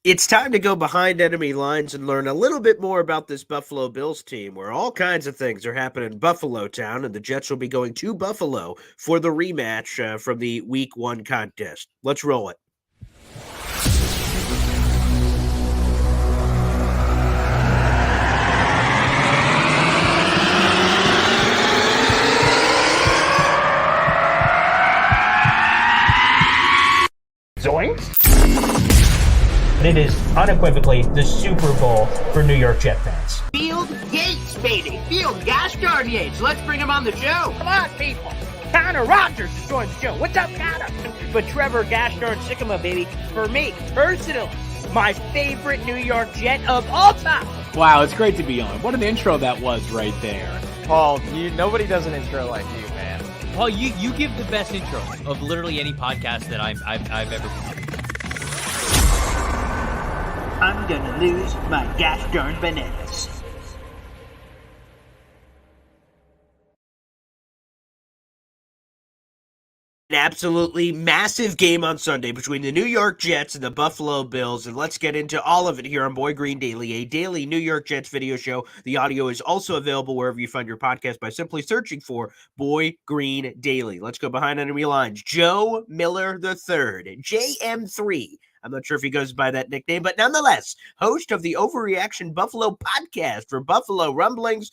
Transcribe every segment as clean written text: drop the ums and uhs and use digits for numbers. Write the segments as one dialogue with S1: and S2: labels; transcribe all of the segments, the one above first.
S1: It's time to go behind enemy lines and learn a little bit more about this Buffalo Bills team, where all kinds of things are happening in Buffalo town, and the Jets will be going to Buffalo for the rematch from the Week 1 contest. Let's roll it.
S2: Zoinks! It is unequivocally the Super Bowl for New York Jet fans.
S3: Field Yates, baby. Field Gosh darn Yates. Let's bring him on the show.
S2: Come on, people. Connor Rogers is joining the show. What's up, Connor? But Trevor Gosh darn Sycamore, baby, for me, personally, my favorite New York Jet of all time.
S4: Wow, it's great to be on. What an intro that was right there.
S5: Paul, nobody does an intro like you, man.
S6: Paul, you give the best intro of literally any podcast that I've ever been on.
S3: I'm gonna lose my gosh darn bananas.
S1: An absolutely massive game on Sunday between the New York Jets and the Buffalo Bills, and let's get into all of it here on Boy Green Daily, a daily New York Jets video show. The audio is also available wherever you find your podcast by simply searching for Boy Green Daily. Let's go behind enemy lines. Joe Miller III, JM3. I'm not sure if he goes by that nickname, but nonetheless, host of the Overreaction Buffalo podcast for Buffalo Rumblings.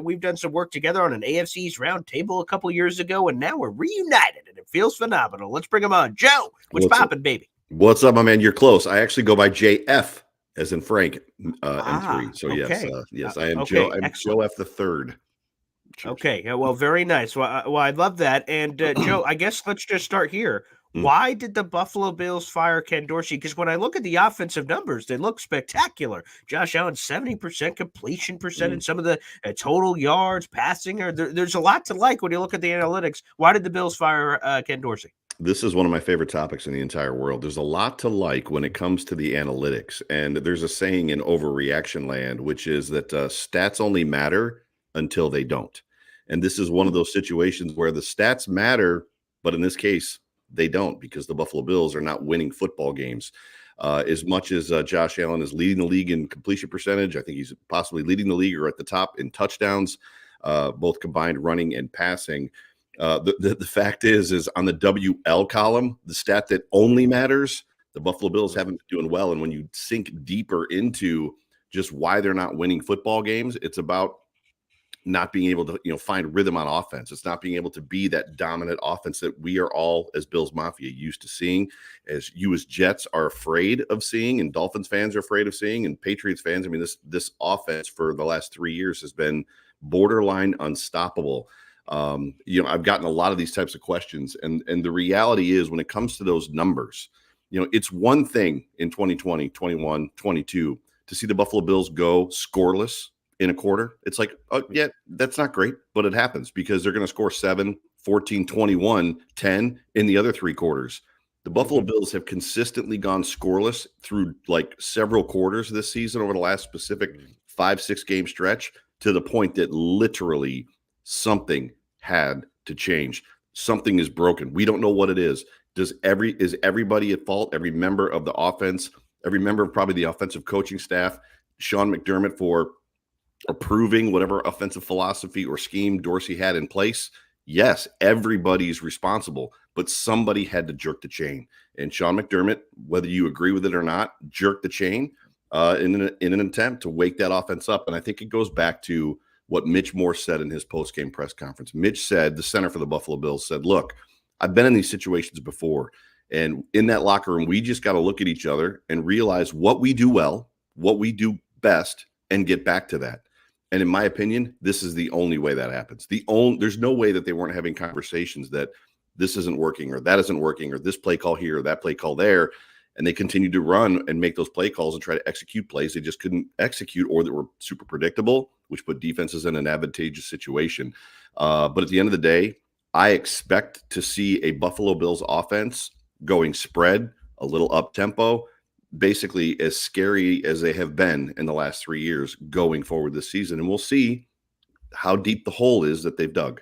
S1: We've done some work together on an AFC's roundtable a couple years ago, and now we're reunited, and it feels phenomenal. Let's bring him on. Joe, what's poppin', baby?
S7: What's up, my man? You're close. I actually go by JF, as in Frank, N3. So
S1: okay.
S7: yes, I am
S1: okay,
S7: Joe. I'm
S1: excellent.
S7: Joe F. the third. Cheers.
S1: Okay, well, very nice. Well, I love that. And Joe, I guess let's just start here. Why did the Buffalo Bills fire Ken Dorsey? Because when I look at the offensive numbers, they look spectacular. Josh Allen, 70% completion percentage, some of the total yards, passing. There's a lot to like when you look at the analytics. Why did the Bills fire Ken Dorsey?
S7: This is one of my favorite topics in the entire world. There's a lot to like when it comes to the analytics. And there's a saying in overreaction land, which is that stats only matter until they don't. And this is one of those situations where the stats matter, but in this case, they don't, because the Buffalo Bills are not winning football games. As much as Josh Allen is leading the league in completion percentage, I think he's possibly leading the league or at the top in touchdowns, both combined running and passing. The fact is on the WL column, the stat that only matters, the Buffalo Bills haven't been doing well. And when you sink deeper into just why they're not winning football games, it's about not being able to, find rhythm on offense. It's not being able to be that dominant offense that we are all, as Bills Mafia, used to seeing, as you as Jets are afraid of seeing, and Dolphins fans are afraid of seeing, and Patriots fans. I mean, this offense for the last 3 years has been borderline unstoppable. I've gotten a lot of these types of questions, and the reality is, when it comes to those numbers, it's one thing in 2020, 21, 22 to see the Buffalo Bills go scoreless in a quarter. It's like, oh, yeah, that's not great, but it happens because they're going to score 7, 14, 21, 10 in the other 3 quarters. The Buffalo Bills have consistently gone scoreless through like several quarters this season over the last specific 5-6 game stretch, to the point that literally something had to change. Something is broken. We don't know what it is. Is everybody at fault? Every member of the offense, every member of probably the offensive coaching staff, Sean McDermott for approving whatever offensive philosophy or scheme Dorsey had in place? Yes, everybody's responsible, but somebody had to jerk the chain. And Sean McDermott, whether you agree with it or not, jerked the chain in an attempt to wake that offense up. And I think it goes back to what Mitch Morse said in his post-game press conference. Mitch said, the center for the Buffalo Bills said, look, I've been in these situations before. And in that locker room, we just got to look at each other and realize what we do well, what we do best, and get back to that. And in my opinion, this is the only way that happens. There's no way that they weren't having conversations that this isn't working or that isn't working or this play call here or that play call there. And they continued to run and make those play calls and try to execute plays they just couldn't execute, or that were super predictable, which put defenses in an advantageous situation. But at the end of the day, I expect to see a Buffalo Bills offense going spread, a little up tempo, basically as scary as they have been in the last 3 years going forward this season. And we'll see how deep the hole is that they've dug.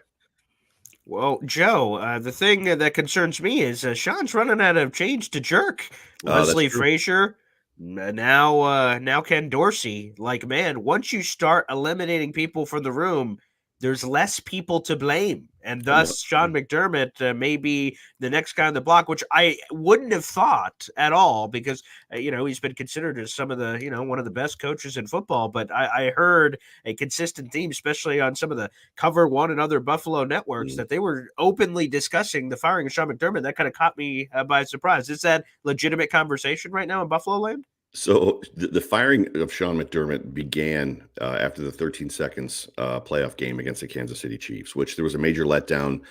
S1: Well, Joe, the thing that concerns me is Sean's running out of change to jerk. Leslie Frazier, Now Ken Dorsey, like, man, once you start eliminating people from the room, there's less people to blame, and thus Sean McDermott may be the next guy on the block, which I wouldn't have thought at all because he's been considered as some of the one of the best coaches in football. But I heard a consistent theme, especially on some of the Cover One and other Buffalo networks, that they were openly discussing the firing of Sean McDermott. That kind of caught me by surprise. Is that legitimate conversation right now in Buffalo land?
S7: So the firing of Sean McDermott began after the 13 seconds playoff game against the Kansas City Chiefs, which there was a major letdown.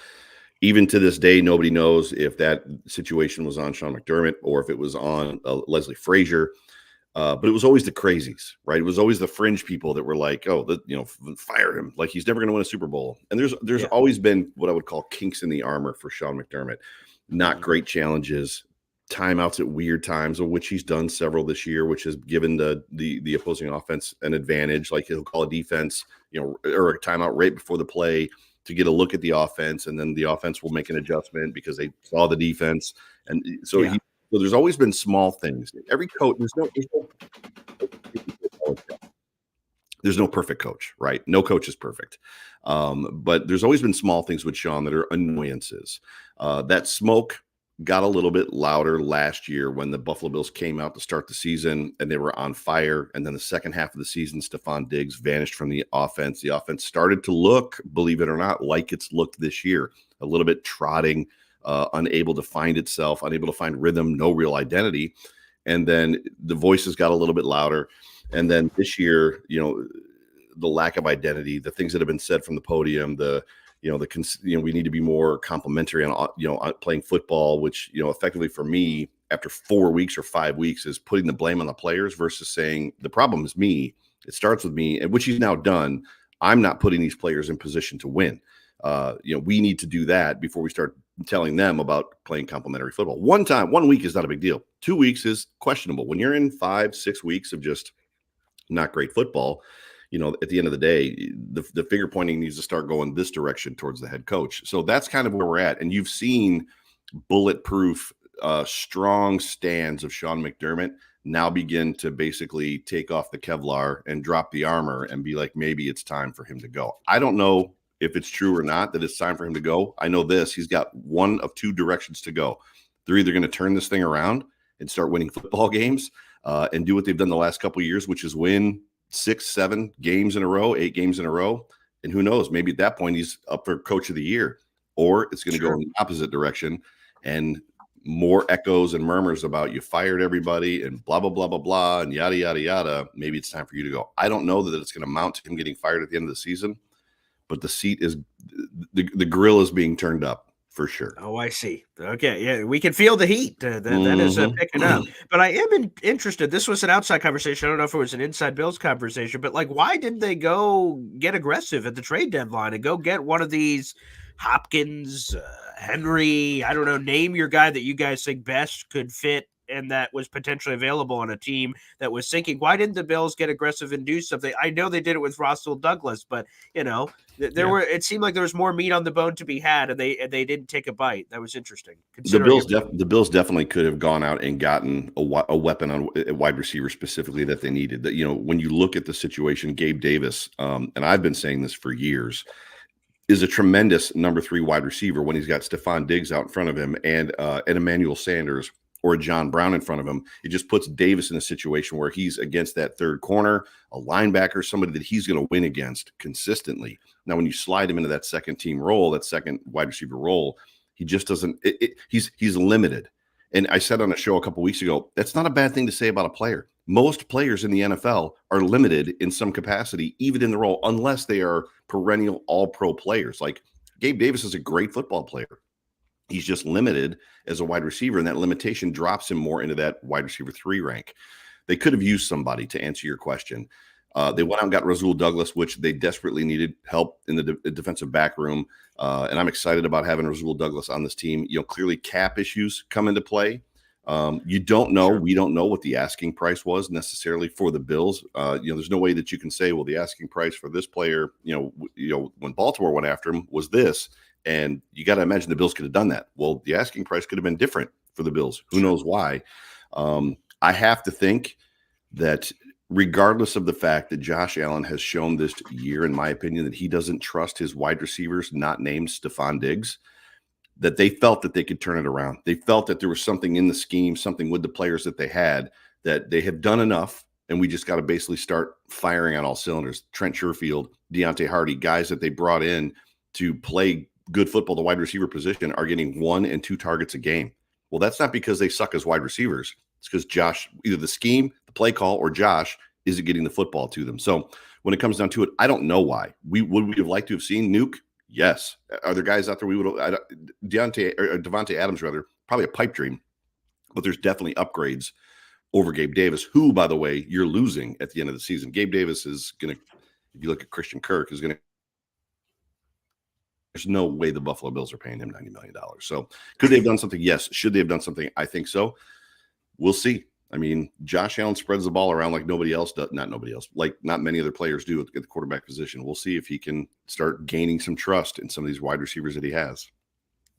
S7: Even to this day, nobody knows if that situation was on Sean McDermott or if it was on Leslie Frazier. But it was always the crazies, right? It was always the fringe people that were like, "Oh, fire him! Like he's never going to win a Super Bowl." And there's always been what I would call kinks in the armor for Sean McDermott. Not great challenges, timeouts at weird times, of which he's done several this year, which has given the opposing offense an advantage. Like he'll call a defense, or a timeout right before the play to get a look at the offense, and then the offense will make an adjustment because they saw the defense. And so so there's always been small things. Every coach, there's no perfect coach, right? No coach is perfect. But there's always been small things with Sean that are annoyances. That smoke got a little bit louder last year when the Buffalo Bills came out to start the season and they were on fire. And then the second half of the season, Stephon Diggs vanished from the offense. The offense started to look, believe it or not, like it's looked this year, a little bit trotting, unable to find itself, unable to find rhythm, no real identity. And then the voices got a little bit louder. And then this year, the lack of identity, the things that have been said from the podium, we need to be more complimentary on playing football, which effectively for me after 4 weeks or 5 weeks is putting the blame on the players versus saying the problem is me. It starts with me, and which he's now done. I'm not putting these players in position to win. We need to do that before we start telling them about playing complimentary football. 1 week is not a big deal. 2 weeks is questionable. When you're in 5-6 weeks of just not great football, at the end of the day, the finger pointing needs to start going this direction towards the head coach. So that's kind of where we're at. And you've seen bulletproof, strong stands of Sean McDermott now begin to basically take off the Kevlar and drop the armor and be like, maybe it's time for him to go. I don't know if it's true or not that it's time for him to go. I know this, he's got one of two directions to go. They're either going to turn this thing around and start winning football games and do what they've done the last couple of years, which is win 6-7 games in a row, 8 games in a row. And who knows, maybe at that point he's up for coach of the year, or it's going to go in the opposite direction and more echoes and murmurs about you fired everybody and blah, blah, blah, blah, blah, and yada, yada, yada. Maybe it's time for you to go. I don't know that it's going to mount to him getting fired at the end of the season, but the seat is the grill is being turned up for sure.
S1: Oh, I see. Okay, yeah, we can feel the heat. That is picking up. But I am interested. This was an outside conversation. I don't know if it was an inside Bills conversation, but like, why didn't they go get aggressive at the trade deadline and go get one of these Hopkins, Henry? I don't know. Name your guy that you guys think best could fit and that was potentially available on a team that was sinking. Why didn't the Bills get aggressive and do something? I know they did it with Russell Douglas, but it seemed like there was more meat on the bone to be had, and they didn't take a bite. That was interesting.
S7: The Bills definitely could have gone out and gotten a weapon on a wide receiver specifically that they needed. That when you look at the situation, Gabe Davis, and I've been saying this for years, is a tremendous number 3 wide receiver when he's got Stephon Diggs out in front of him and Emmanuel Sanders or John Brown in front of him. It just puts Davis in a situation where he's against that third corner, a linebacker, somebody that he's going to win against consistently. Now, when you slide him into that second team role, that second wide receiver role, he just doesn't. He's limited. And I said on a show a couple weeks ago, that's not a bad thing to say about a player. Most players in the NFL are limited in some capacity, even in the role, unless they are perennial all-pro players. Like Gabe Davis is a great football player. He's just limited as a wide receiver, and that limitation drops him more into that wide receiver 3 rank. They could have used somebody to answer your question. They went out and got Rasul Douglas, which they desperately needed help in the defensive back room. And I'm excited about having Rasul Douglas on this team. Clearly cap issues come into play. You don't know. Sure. We don't know what the asking price was necessarily for the Bills. There's no way that you can say, well, the asking price for this player, when Baltimore went after him was this. And you got to imagine the Bills could have done that. Well, the asking price could have been different for the Bills. Who knows why? I have to think that regardless of the fact that Josh Allen has shown this year, in my opinion, that he doesn't trust his wide receivers, not named Stephon Diggs, that they felt that they could turn it around. They felt that there was something in the scheme, something with the players that they had, that they have done enough, and we just got to basically start firing on all cylinders. Trent Sherfield, Deontay Hardy, guys that they brought in to play good football, the wide receiver position, are getting 1 and 2 targets a game. Well, that's not because they suck as wide receivers. It's because Josh, either the scheme, the play call, or Josh isn't getting the football to them. So when it comes down to it, I don't know why. Would we have liked to have seen Nuke? Yes. Are there guys out there we would have Devontae Adams, rather, probably a pipe dream, but there's definitely upgrades over Gabe Davis, who, by the way, you're losing at the end of the season. Gabe Davis is going to, if you look at Christian Kirk, is going to, there's no way the Buffalo Bills are paying him $90 million. So could they have done something? Yes. Should they have done something? I think so. We'll see. I mean, Josh Allen spreads the ball around like nobody else does. Not nobody else, like not many other players do at the quarterback position. We'll see if he can start gaining some trust in some of these wide receivers that he has.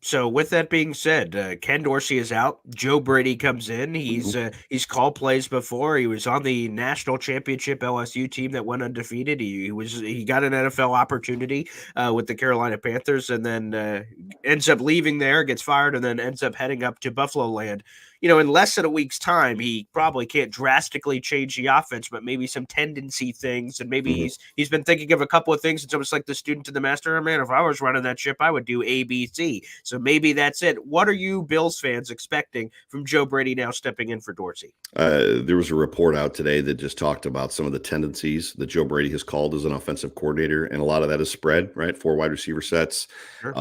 S1: So with that being said, Ken Dorsey is out. Joe Brady comes in. He's called plays before. He was on the national championship LSU team that went undefeated. He got an NFL opportunity with the Carolina Panthers, and then ends up leaving there, gets fired, and then ends up heading up to Buffalo land. In less than a week's time, he probably can't drastically change the offense, but maybe some tendency things, and maybe he's been thinking of a couple of things. It's almost like the student to the master. Oh, man, if I was running that ship, I would do A, B, C. So maybe that's it. What are you Bills fans expecting from Joe Brady now stepping in for Dorsey?
S7: There was a report out today that just talked about some of the tendencies that Joe Brady has called as an offensive coordinator, and a lot of that is spread, right? 4 wide receiver sets.
S1: Sure.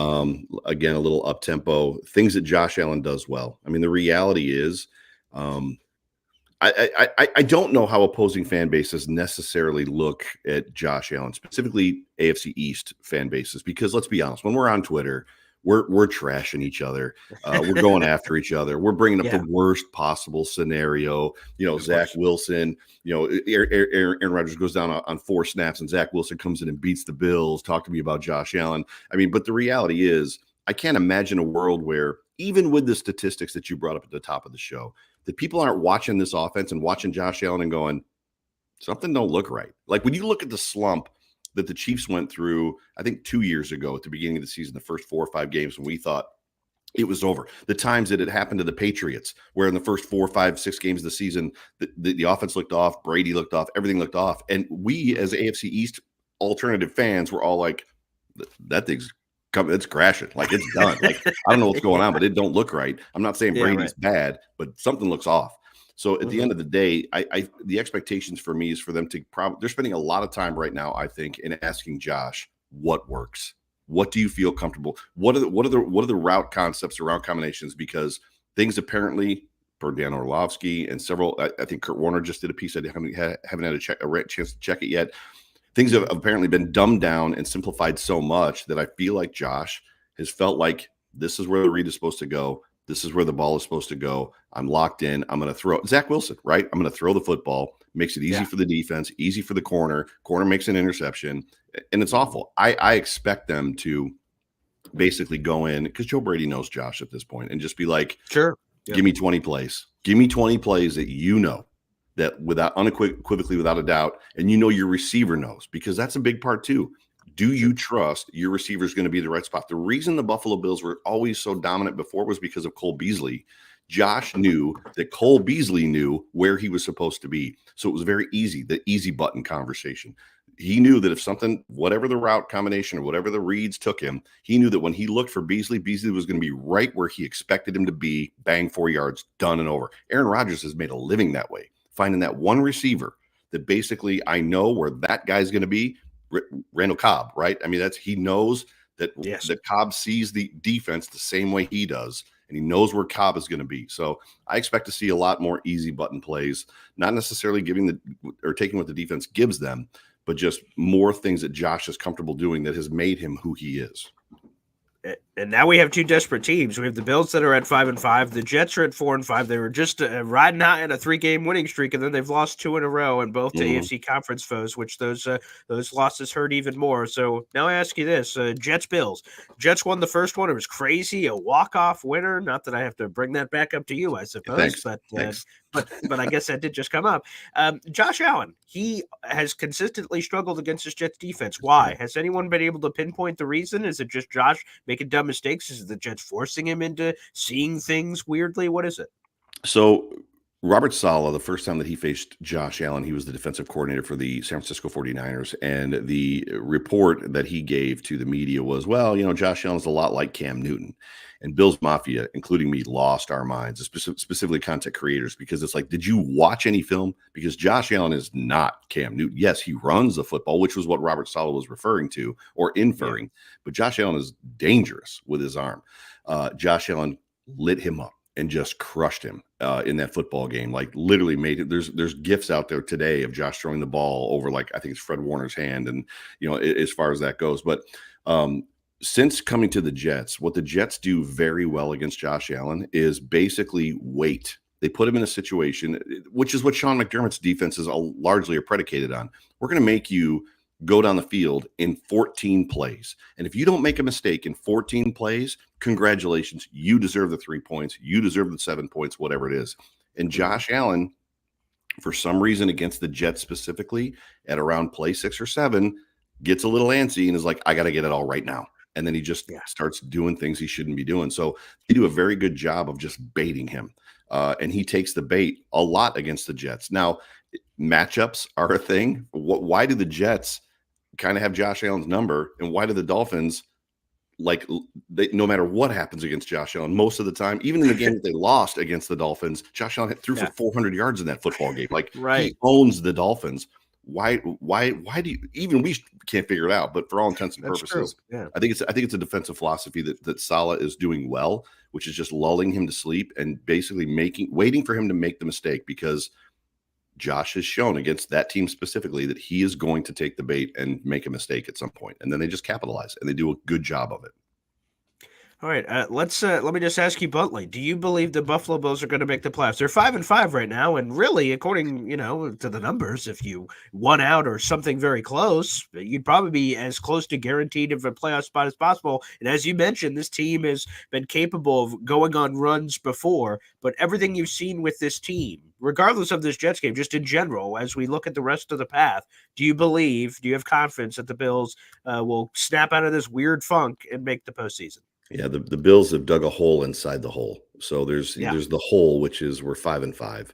S7: Again, a little up-tempo, things that Josh Allen does well. I mean, the reality is I don't know how opposing fan bases necessarily look at Josh Allen, specifically AFC East fan bases, because let's be honest, when we're on Twitter, we're trashing each other. We're going after each other. We're bringing up the worst possible scenario. Zach Wilson, Aaron Rodgers goes down on 4 snaps and Zach Wilson comes in and beats the Bills. Talk to me about Josh Allen. I mean, but the reality is I can't imagine a world where, even with the statistics that you brought up at the top of the show, that people aren't watching this offense and watching Josh Allen and going, something don't look right. Like when you look at the slump that the Chiefs went through, I think 2 years ago at the beginning of the season, the first 4 or 5 games, when we thought it was over. The times that it happened to the Patriots, where in the first 4, 5, 6 games of the season, the offense looked off, Brady looked off, everything looked off. And we as AFC East alternative fans were all like, that thing's coming, it's crashing. Like it's done. Like I don't know what's going on, but it don't look right. I'm not saying Brady's bad, but something looks off. So at the end of the day, the expectations for me is for them to they're spending a lot of time right now, I think, in asking Josh what works. What do you feel comfortable? What are the route concepts around combinations? Because things apparently, per Dan Orlovsky and several, I think Kurt Warner just did a piece. I haven't had a chance to check it yet. Things have apparently been dumbed down and simplified so much that I feel like Josh has felt like this is where the read is supposed to go. This is where the ball is supposed to go. I'm locked in. I'm going to throw Zach Wilson, right? I'm going to throw the football. Makes it easy for the defense, easy for the corner. Corner makes an interception, and it's awful. I expect them to basically go in, because Joe Brady knows Josh at this point, and just be like,
S1: sure,
S7: give me 20 plays. Give me 20 plays that that without unequivocally, without a doubt, and your receiver knows, because that's a big part too. Do you trust your receiver is going to be the right spot? The reason the Buffalo Bills were always so dominant before was because of Cole Beasley. Josh knew that Cole Beasley knew where he was supposed to be. So it was very easy, the easy button conversation. He knew that if something, whatever the route combination or whatever the reads took him, he knew that when he looked for Beasley was going to be right where he expected him to be, bang, 4 yards, done and over. Aaron Rodgers has made a living that way, finding that one receiver that basically I know where that guy's going to be. Randall Cobb, right? I mean, he knows that that Cobb sees the defense the same way he does, and he knows where Cobb is going to be. So I expect to see a lot more easy button plays, not necessarily taking what the defense gives them, but just more things that Josh is comfortable doing that has made him who he is.
S1: And now we have 2 desperate teams. We have the Bills that are at 5-5. The Jets are at 4-5. They were just riding out in a 3-game winning streak, and then they've lost 2 in a row, and both to AFC conference foes, which those losses hurt even more. So now I ask you this: Jets-Bills. Jets won the first one. It was crazy, a walk-off winner. Not that I have to bring that back up to you, I suppose.
S7: Thanks.
S1: but I guess that did just come up. Josh Allen, he has consistently struggled against his Jets defense. Why? Has anyone been able to pinpoint the reason? Is it just Josh making dumb mistakes? Is it the Jets forcing him into seeing things weirdly? What is it?
S7: So Robert Saleh, the first time that he faced Josh Allen, he was the defensive coordinator for the San Francisco 49ers. And the report that he gave to the media was, well, Josh Allen's a lot like Cam Newton. And Bills Mafia, including me, lost our minds, specifically content creators, because it's like, did you watch any film? Because Josh Allen is not Cam Newton. Yes, he runs the football, which was what Robert Saleh was referring to or inferring. But Josh Allen is dangerous with his arm. Josh Allen lit him up and just crushed him in that football game. Like literally made it. There's gifs out there today of Josh throwing the ball over, like, I think it's Fred Warner's hand. And, as far as that goes, but since coming to the Jets, what the Jets do very well against Josh Allen is basically wait. They put him in a situation, which is what Sean McDermott's defenses largely are predicated on. We're going to make you go down the field in 14 plays. And if you don't make a mistake in 14 plays, congratulations. You deserve the 3 points. You deserve the 7 points, whatever it is. And Josh Allen, for some reason against the Jets specifically, at around play 6 or 7, gets a little antsy and is like, I got to get it all right now. And then he just starts doing things he shouldn't be doing. So they do a very good job of just baiting him. And he takes the bait a lot against the Jets. Now, matchups are a thing. Why do the Jets kind of have Josh Allen's number? And why do the Dolphins, no matter what happens against Josh Allen, most of the time, even in the game that they lost against the Dolphins, Josh Allen threw for 400 yards in that football game. Like, he owns the Dolphins. Why do you, even we can't figure it out, but for all intents and purposes, I think it's a defensive philosophy that Saleh is doing well, which is just lulling him to sleep and basically waiting for him to make the mistake, because Josh has shown against that team specifically that he is going to take the bait and make a mistake at some point, and then they just capitalize and they do a good job of it.
S1: All right, let me just ask you bluntly: do you believe the Buffalo Bills are going to make the playoffs? They're 5-5 right now, and really, according to the numbers, if you won out or something very close, you'd probably be as close to guaranteed of a playoff spot as possible. And as you mentioned, this team has been capable of going on runs before. But everything you've seen with this team, regardless of this Jets game, just in general, as we look at the rest of the path, do you have confidence that the Bills will snap out of this weird funk and make the postseason?
S7: Yeah, the Bills have dug a hole inside the hole. So there's the hole, which is we're 5-5.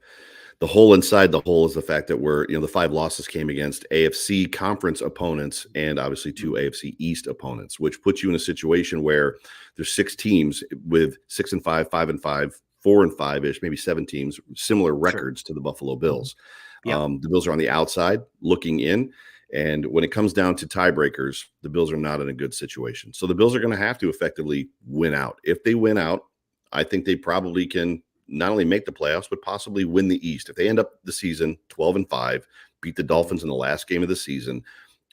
S7: The hole inside the hole is the fact that the 5 losses came against AFC conference opponents and obviously 2 AFC East opponents, which puts you in a situation where there's 6 teams with 6-5, 5-5, 4-5-ish, maybe 7 teams, similar records to the Buffalo Bills. The Bills are on the outside looking in. And when it comes down to tiebreakers, the Bills are not in a good situation. So the Bills are going to have to effectively win out. If they win out, I think they probably can not only make the playoffs, but possibly win the East. If they end up the season 12-5, beat the Dolphins in the last game of the season,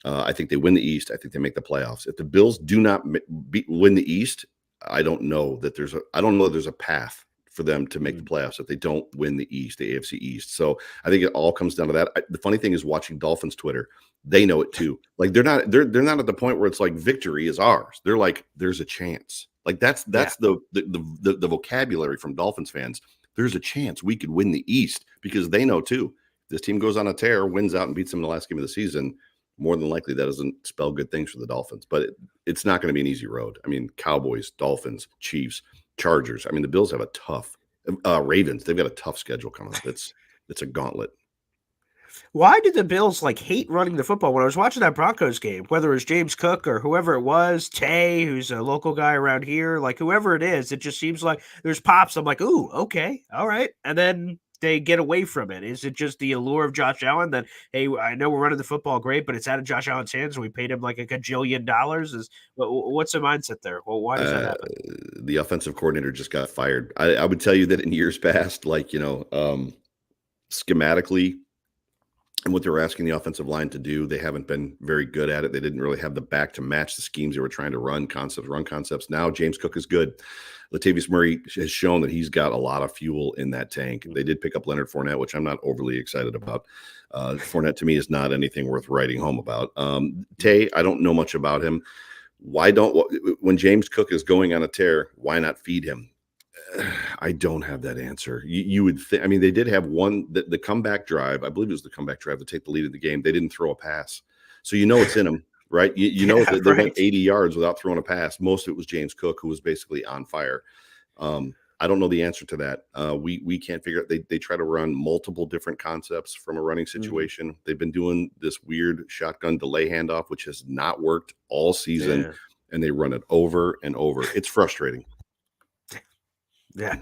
S7: I think they win the East. I think they make the playoffs. If the Bills do not win the East, I don't know that there's a path for them to make the playoffs if they don't win the East, the AFC East. So I think it all comes down to that. The funny thing is watching Dolphins Twitter, they know it too. Like they're not at the point where it's like victory is ours. They're like, there's a chance. Like that's the vocabulary from Dolphins fans. There's a chance we could win the East, because they know too. This team goes on a tear, wins out and beats them in the last game of the season. More than likely that doesn't spell good things for the Dolphins, but it's not going to be an easy road. I mean, Cowboys, Dolphins, Chiefs, Chargers. I mean, the Bills have a tough Ravens. They've got a tough schedule coming up. It's a gauntlet.
S1: Why did the Bills hate running the football? When I was watching that Broncos game, whether it was James Cook or whoever it was, Tay, who's a local guy around here, whoever it is, it just seems like there's pops. I'm like, ooh, okay, all right. And then they get away from it. Is it just the allure of Josh Allen that, hey, I know we're running the football great, but it's out of Josh Allen's hands and we paid him like $1 gajillion? What's the mindset there? Well, why does that happen?
S7: The offensive coordinator just got fired. I would tell you that in years past, schematically, and what they were asking the offensive line to do, they haven't been very good at it. They didn't really have the back to match the schemes they were trying to run concepts. Now James Cook is good. Latavius Murray has shown that he's got a lot of fuel in that tank. They did pick up Leonard Fournette, which I'm not overly excited about. Fournette to me is not anything worth writing home about. Tay, I don't know much about him. When James Cook is going on a tear, why not feed him? I don't have that answer. You would think. I mean, they did have one the comeback drive. I believe it was the comeback drive to take the lead in the game. They didn't throw a pass, so it's in them, right? You know
S1: Yeah,
S7: that they went
S1: right.
S7: 80 yards without throwing a pass. Most of it was James Cook, who was basically on fire. I don't know the answer to that. We can't figure it. They try to run multiple different concepts from a running
S1: Mhm.
S7: situation. They've been doing this weird shotgun delay handoff, which has not worked all season,
S1: Yeah.
S7: and they run it over and over. It's frustrating.
S1: Yeah,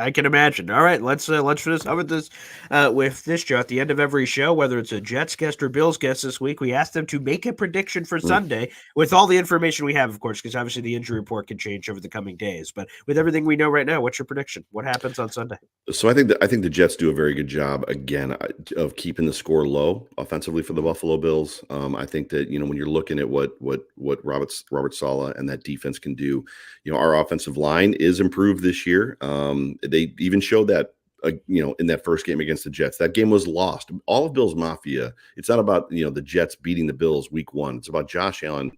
S1: I can imagine. All right, let's finish up with this, Joe. At the end of every show, whether it's a Jets guest or Bills guest this week, we ask them to make a prediction for
S7: Mm.
S1: Sunday with all the information we have, of course, because obviously the injury report can change over the coming days. But with everything we know right now, what's your prediction? What happens on Sunday?
S7: So I think the Jets do a very good job again of keeping the score low offensively for the
S1: Mhm.
S7: Buffalo Bills. I think that when you're looking at what Robert Saleh and that defense can do, our offensive line is improved this year. They even showed that in that first game against the Jets. That game was lost. All of Bills Mafia. It's not about the Jets beating the Bills week one. It's about Josh Allen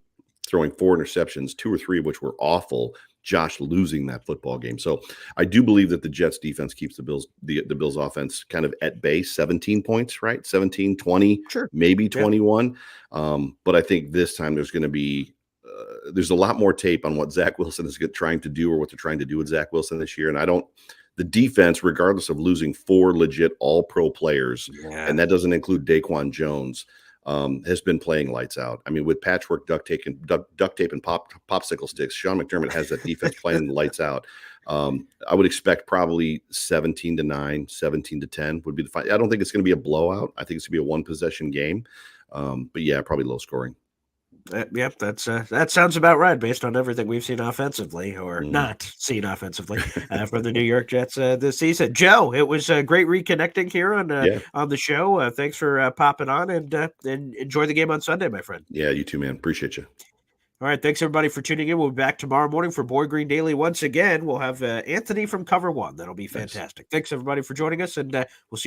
S7: throwing 4 interceptions, 2 or 3 of which were awful. Josh losing that football game. So I do believe that the Jets defense keeps the Bills offense kind of at bay, 17 points, right? 17, 20,
S1: Sure.
S7: maybe
S1: Yeah.
S7: 21. But I think this time there's a lot more tape on what Zach Wilson is trying to do or what they're trying to do with Zach Wilson this year. And the defense, regardless of losing 4 legit all pro players,
S1: Yeah.
S7: and that doesn't include Daquan Jones, has been playing lights out. I mean, with patchwork duct tape and popsicle sticks, Sean McDermott has that defense playing lights out. I would expect probably 17-9, 17-10 would be the fight. I don't think it's going to be a blowout. I think it's going to be a 1 possession game. But yeah, probably low scoring.
S1: Yep, that sounds about right based on everything we've seen offensively or
S7: Mhm.
S1: not seen offensively from the New York Jets this season. Joe, it was great reconnecting here
S7: Yeah.
S1: on the show. Thanks for popping on and enjoy the game on Sunday, my friend.
S7: Yeah. You too, man. Appreciate you.
S1: All right, thanks everybody for tuning in. We'll be back tomorrow morning for Boy Green Daily once again. We'll have Anthony from Cover One. That'll be
S7: Nice.
S1: fantastic. Thanks everybody for joining us, and we'll see you